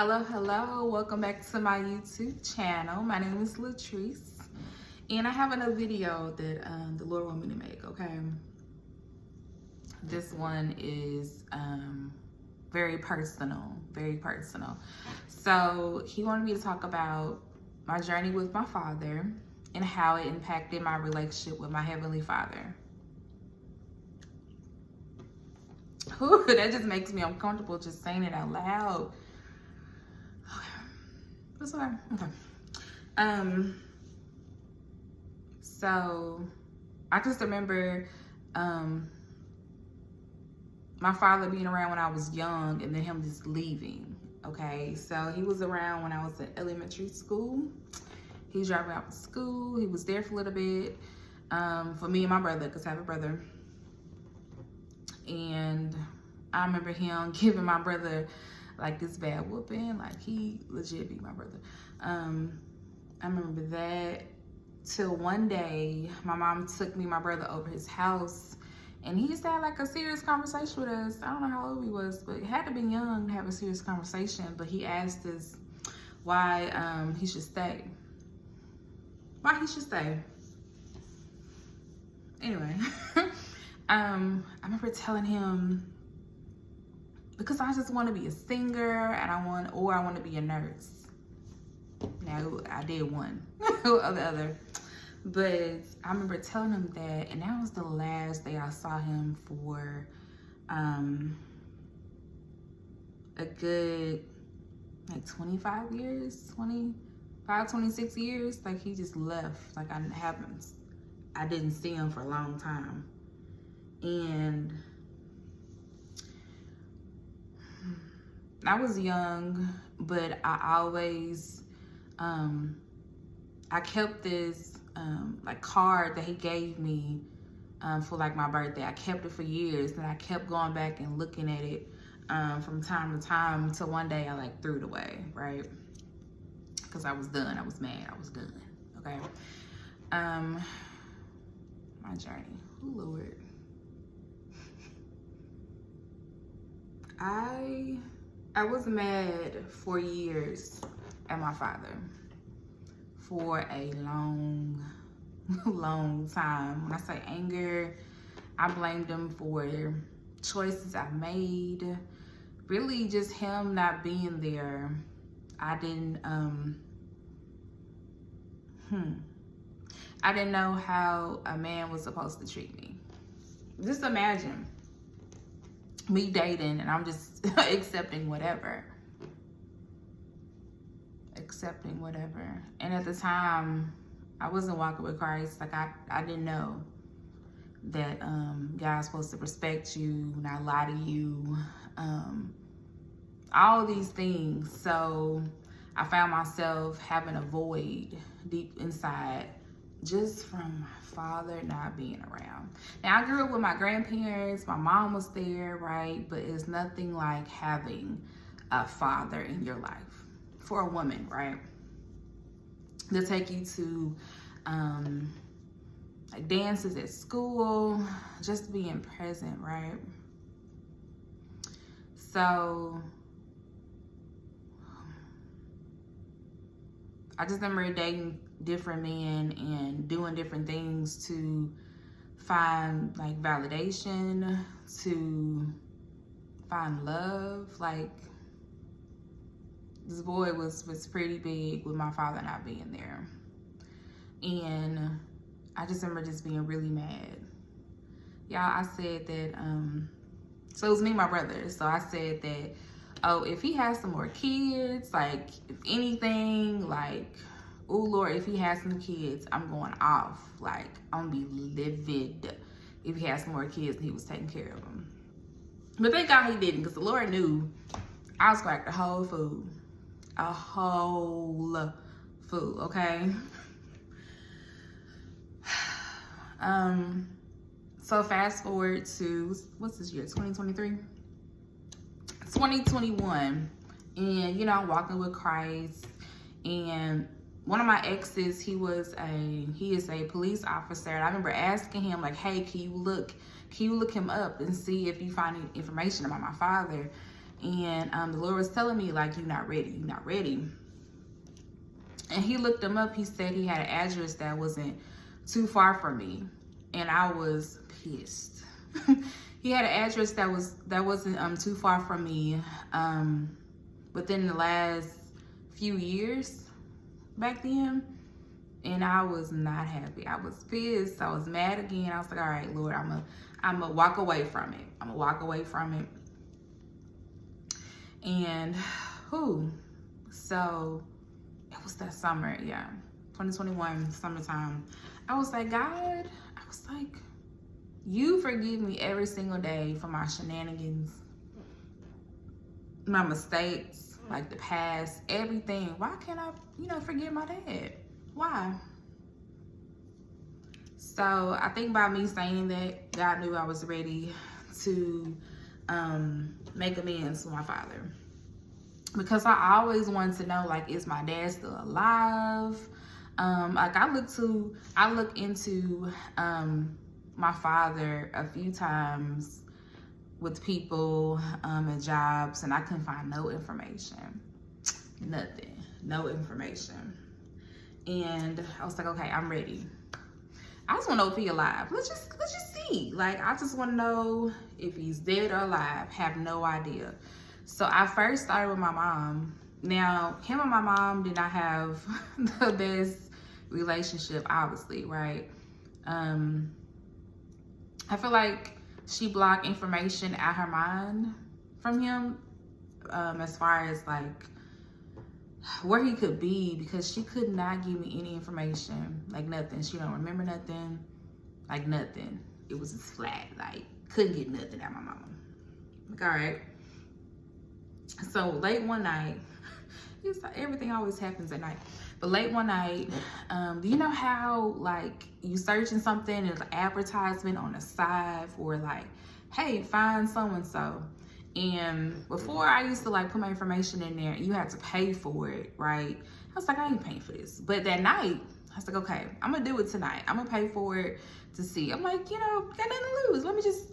Hello, welcome back to my YouTube channel. My name is Latrice, and I have another video that the Lord want me to make, okay? This one is very personal. So he wanted me to talk about my journey with my father and how it impacted my relationship with my Heavenly Father. Whew, that just makes me uncomfortable just saying it out loud. That's okay. So I just remember my father being around when I was young and then him just leaving. Okay, so he was around when I was in elementary school. He dropped me out of school. He was there for a little bit for me and my brother, because I have a brother. And I remember him giving my brother like this bad whooping, like he legit beat my brother. I remember that till one day my mom took me and my brother over his house, and he used to have like a serious conversation with us. I don't know how old he was, but he had to be young to have a serious conversation. But he asked us why he should stay. Why he should stay. Anyway, I remember telling him, because I just want to be a singer and I want to be a nurse. Now I did one or the other, but I remember telling him that, and that was the last day I saw him for a good like 25 years, 26 years. Like he just left. Like I didn't see him for a long time. And I was young, but I always, I kept this like card that he gave me for like my birthday. I kept it for years, and I kept going back and looking at it from time to time until one day I like threw it away, right? Because I was done. I was mad. I was done. Okay. My journey. Oh Lord. I was mad for years at my father for a long time. When I say anger, I blamed him for choices I made. Really just him not being there. I didn't know how a man was supposed to treat me. Just imagine me dating and I'm just accepting whatever. And at the time, I wasn't walking with Christ. Like I didn't know that God's supposed to respect you, not lie to you, all these things. So I found myself having a void deep inside just from my father not being around. Now, I grew up with my grandparents. My mom was there, right? But it's nothing like having a father in your life for a woman, right? They'll take you to like dances at school, just being present, right? So I just remember dating different men and doing different things to find like validation, to find love. Like this boy was pretty big with my father not being there. And I just remember just being really mad. Y'all, I said that, so it was me and my brother. So I said that, oh, if he has some more kids, like if anything, like, oh Lord, if he has some kids, I'm going off. Like, I'm gonna be livid if he has some more kids and he was taking care of them. But thank God he didn't, because the Lord knew I was like the whole food. A whole food, okay? So fast forward to, what's this year, 2023? 2021, and you know, I'm walking with Christ, and one of my exes, he is a police officer, and I remember asking him like, hey, can you look him up and see if you find any information about my father? And the Lord was telling me, like, you're not ready. You're not ready. And he looked him up. He said he had an address that wasn't too far from me. And I was pissed. He had an address that wasn't too far from me within the last few years back then. And I was not happy. I was pissed. I was mad again. I was like, all right, Lord, I'm gonna walk away from it. I'm gonna walk away from it. And so it was that summer, yeah, 2021 summertime. I was like, God, I was like, you forgive me every single day for my shenanigans, my mistakes, like the past, everything. Why can't I, forgive my dad? Why? So I think by me saying that, God knew I was ready to make amends with my father. Because I always wanted to know, like, is my dad still alive? Like I look into my father a few times with people and jobs, and I couldn't find no information. Nothing. No information. And I was like, okay, I'm ready. I just want to know if he's alive. Let's just see. Like, I just want to know if he's dead or alive. Have no idea. So I first started with my mom. Now, him and my mom did not have the best relationship, obviously, right? I feel like she blocked information out her mind from him, as far as like where he could be, because she could not give me any information, like nothing. She don't remember nothing, like nothing. It was just flat, like couldn't get nothing out of my mama. Like, all right. So late one night, everything always happens at night. But late one night, do you know how like you searching something and there's an advertisement on the side for like, hey, find so-and-so. And before I used to like put my information in there, you had to pay for it, right? I was like, I ain't paying for this. But that night, I was like, okay, I'm gonna do it tonight. I'm gonna pay for it to see. I'm like, got nothing to lose. Let me just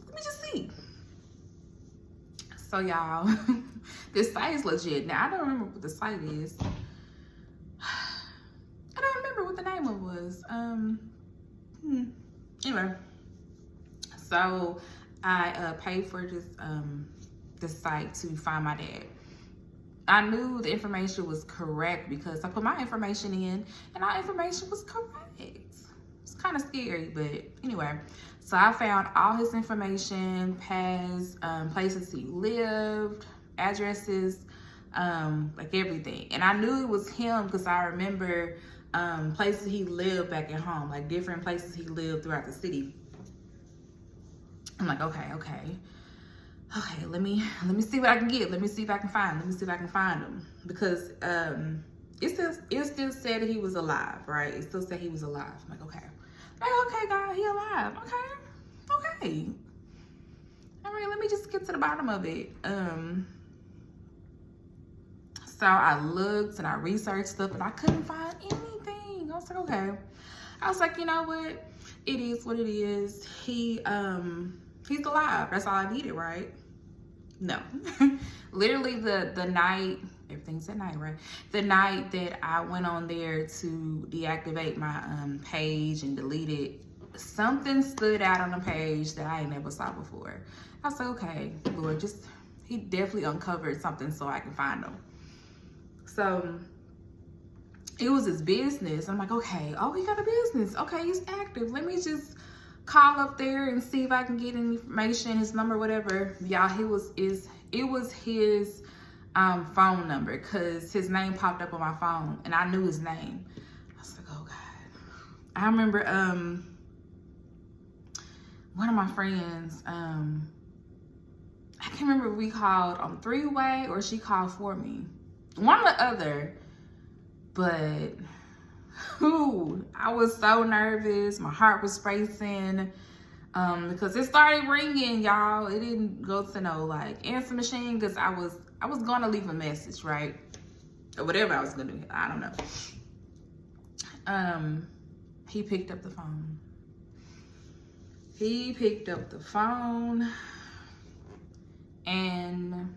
see. So y'all, this site is legit. Now I don't remember what the site is. I don't remember what the name of it was. Anyway, so I paid for this site to find my dad. I knew the information was correct because I put my information in and our information was correct. It's kind of scary, but anyway. So I found all his information, past places he lived, addresses, like everything. And I knew it was him because I remember places he lived back at home, like different places he lived throughout the city. I'm like, okay, let me see what I can get. Let me see if I can find him. Because it still said that he was alive, right? It still said he was alive. I'm like, okay, God, he alive. Okay. All right, let me just get to the bottom of it. So I looked and I researched stuff, and I couldn't find anything. I was like, okay. I was like, you know what? It is what it is. He's alive. That's all I needed, right? No. Literally the night, everything's at night, right? The night that I went on there to deactivate my page and delete it, something stood out on the page that I ain't never saw before. I was like, okay, Lord, he definitely uncovered something so I can find him. So it was his business. I'm like, okay, oh, he got a business. Okay, he's active. Let me just call up there and see if I can get any information, his number, whatever. Y'all, it was his phone number, because his name popped up on my phone and I knew his name. I was like, oh God. I remember one of my friends, I can't remember if we called on three-way or she called for me. One or the other. But I was so nervous. My heart was racing because it started ringing, y'all. It didn't go to no like answer machine because I was gonna leave a message, right? Or whatever I was gonna do. I don't know. He picked up the phone. And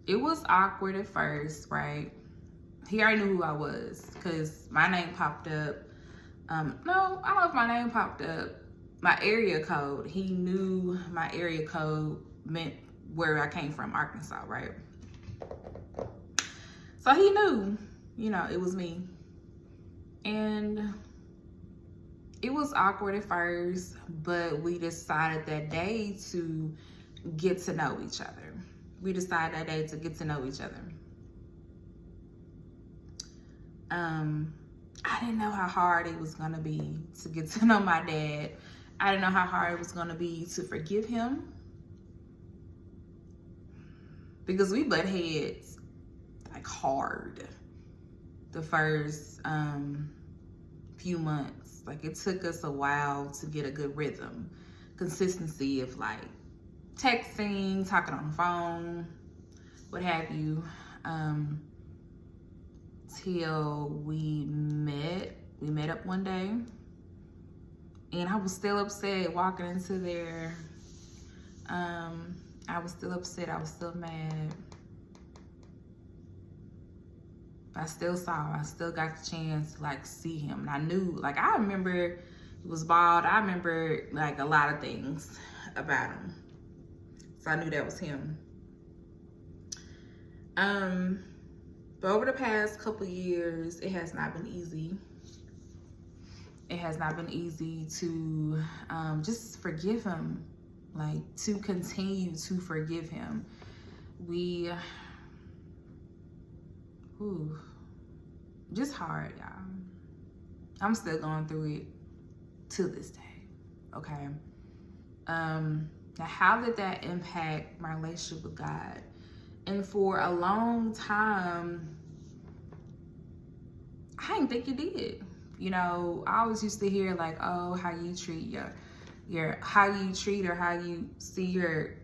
it was awkward at first, right? He already knew who I was because my name popped up. No, I don't know if my name popped up. My area code, he knew my area code meant where I came from, Arkansas, right? So he knew, you know, it was me. And it was awkward at first, but we decided that day to get to know each other. We decided that day to get to know each other. I didn't know how hard it was gonna be to get to know my dad. I didn't know how hard it was gonna be to forgive him, because we butt heads like hard the first few months. Like, it took us a while to get a good rhythm, consistency of like texting, talking on the phone, what have you, till we met up one day. And I was still upset walking into there. I was still upset. I was still mad. I still got the chance to like see him. And I knew, like, I remember he was bald. I remember like a lot of things about him. So I knew that was him. But over the past couple years, it has not been easy. It has not been easy to just forgive him, like to continue to forgive him. Just hard, y'all. I'm still going through it to this day, okay? Now, how did that impact my relationship with God? And for a long time, I didn't think it did. You know, I always used to hear like, oh, how you treat how you treat or how you see your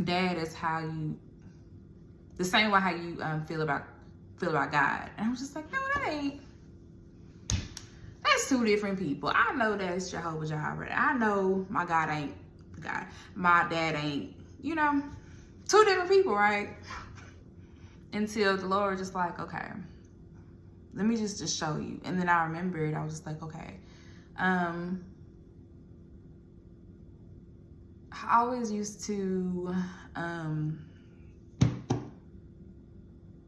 dad is the same way how you feel about God. And I was just like, no, that's two different people. I know that's Jehovah Jireh. I know my God ain't God. My dad ain't, you know, two different people, right? Until the Lord just like, okay, let me just show you. And then I remembered, I was just like, okay. I always used to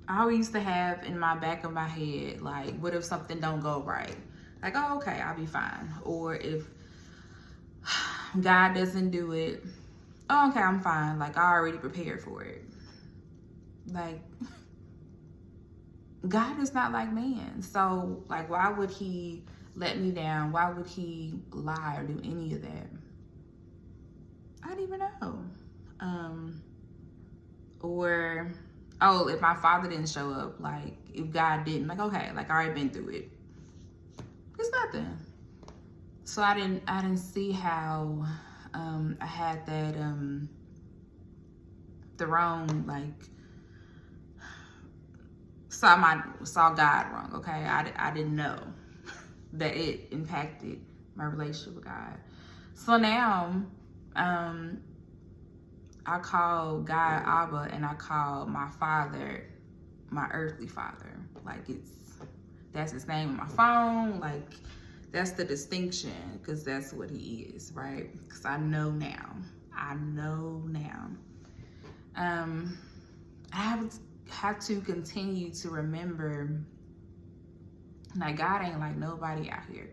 have in my back of my head, like, what if something don't go right? Like, oh, okay, I'll be fine. Or if God doesn't do it, oh, okay, I'm fine. Like, I already prepared for it. Like, God is not like man. So, like, why would he let me down? Why would he lie or do any of that? I don't even know. Or, oh, if my father didn't show up, like, if God didn't, like, okay, like, I already been through it. It's nothing. So I didn't see how I had that the wrong, like, saw God wrong, okay? I didn't know that it impacted my relationship with God. So now, I call God Abba, and I call my father my earthly father. Like, that's his name on my phone. Like, that's the distinction, because that's what he is, right? Because I know now. I have to continue to remember, like, God ain't like nobody out here.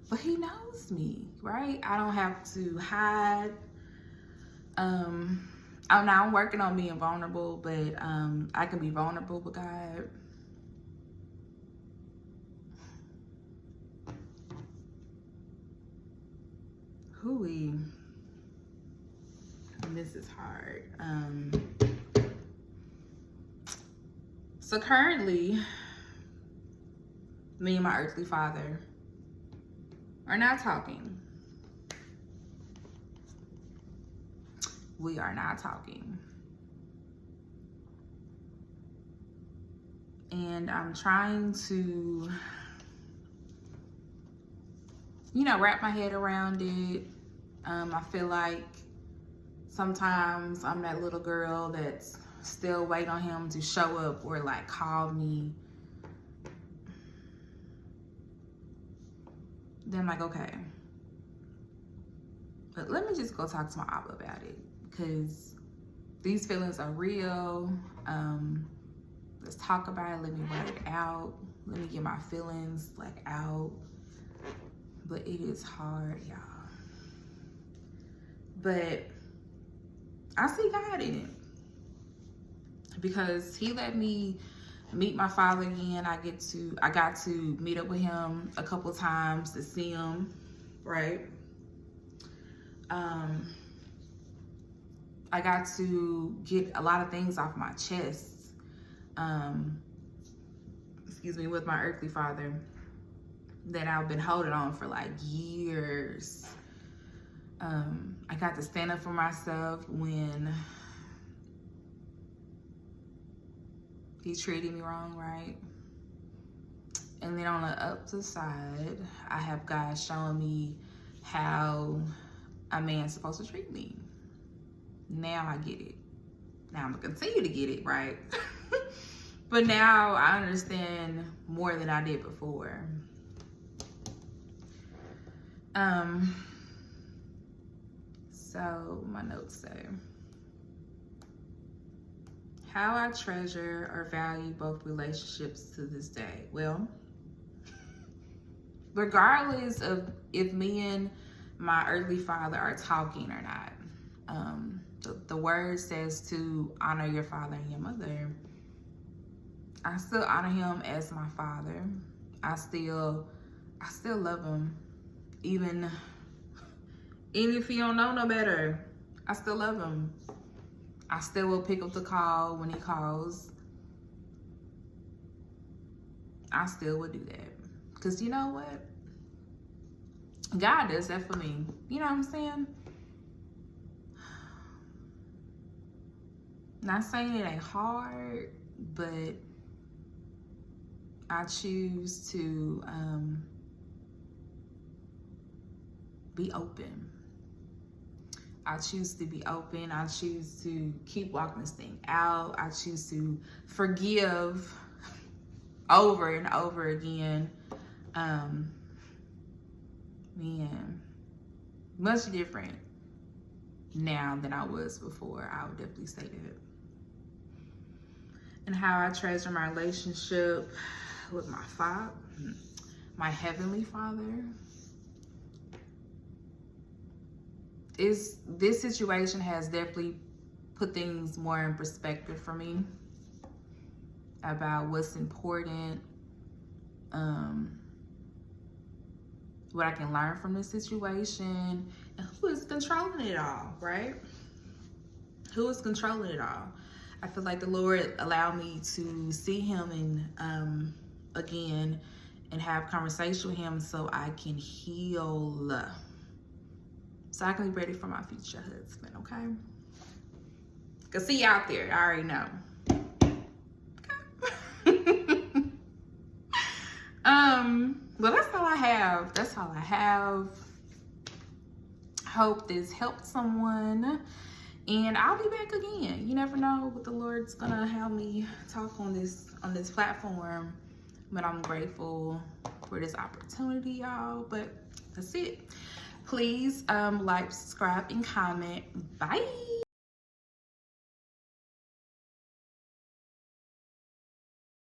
But he knows me, right? I don't have to hide. I'm working on being vulnerable, but I can be vulnerable with God. Hooey. This is hard. So currently, me and my earthly father are not talking. We are not talking. And I'm trying to, wrap my head around it. I feel like Sometimes I'm that little girl that's still waiting on him to show up or like call me. Then I'm like, okay, but let me just go talk to my Abba about it, because these feelings are real. Let's talk about it. Let me write it out. Let me get my feelings like out. But it is hard, y'all. But I see God in it, because he let me meet my father again. I got to meet up with him a couple times to see him, right? I got to get a lot of things off my chest, with my earthly father, that I've been holding on for like years. I got to stand up for myself when he treated me wrong, right? And then on the other side, I have God showing me how a man's supposed to treat me. Now I get it. Now I'm gonna continue to get it, right? But now I understand more than I did before. So my notes say, how I treasure or value both relationships to this day. Well, regardless of if me and my earthly father are talking or not, the word says to honor your father and your mother. I still honor him as my father. I still love him. Even if he don't know no better, I still love him. I still will pick up the call when he calls. I still would do that. Because you know what? God does that for me. You know what I'm saying? Not saying it ain't hard, but I choose to be open. I choose to be open. I choose to keep walking this thing out. I choose to forgive over and over again. Man, much different now than I was before. I would definitely say that. And how I treasure my relationship with my father, my heavenly father. This situation has definitely put things more in perspective for me about what's important, what I can learn from this situation, and who is controlling it all, right? Who is controlling it all? I feel like the Lord allowed me to see him again and have conversation with him so I can heal. So I can be ready for my future husband, okay? Cause see you out there, I already know. Well, that's all I have. That's all I have. Hope this helped someone. And I'll be back again. You never know what the Lord's gonna have me talk on this platform. But I'm grateful for this opportunity, y'all. But that's it. Please like, subscribe, and comment. Bye.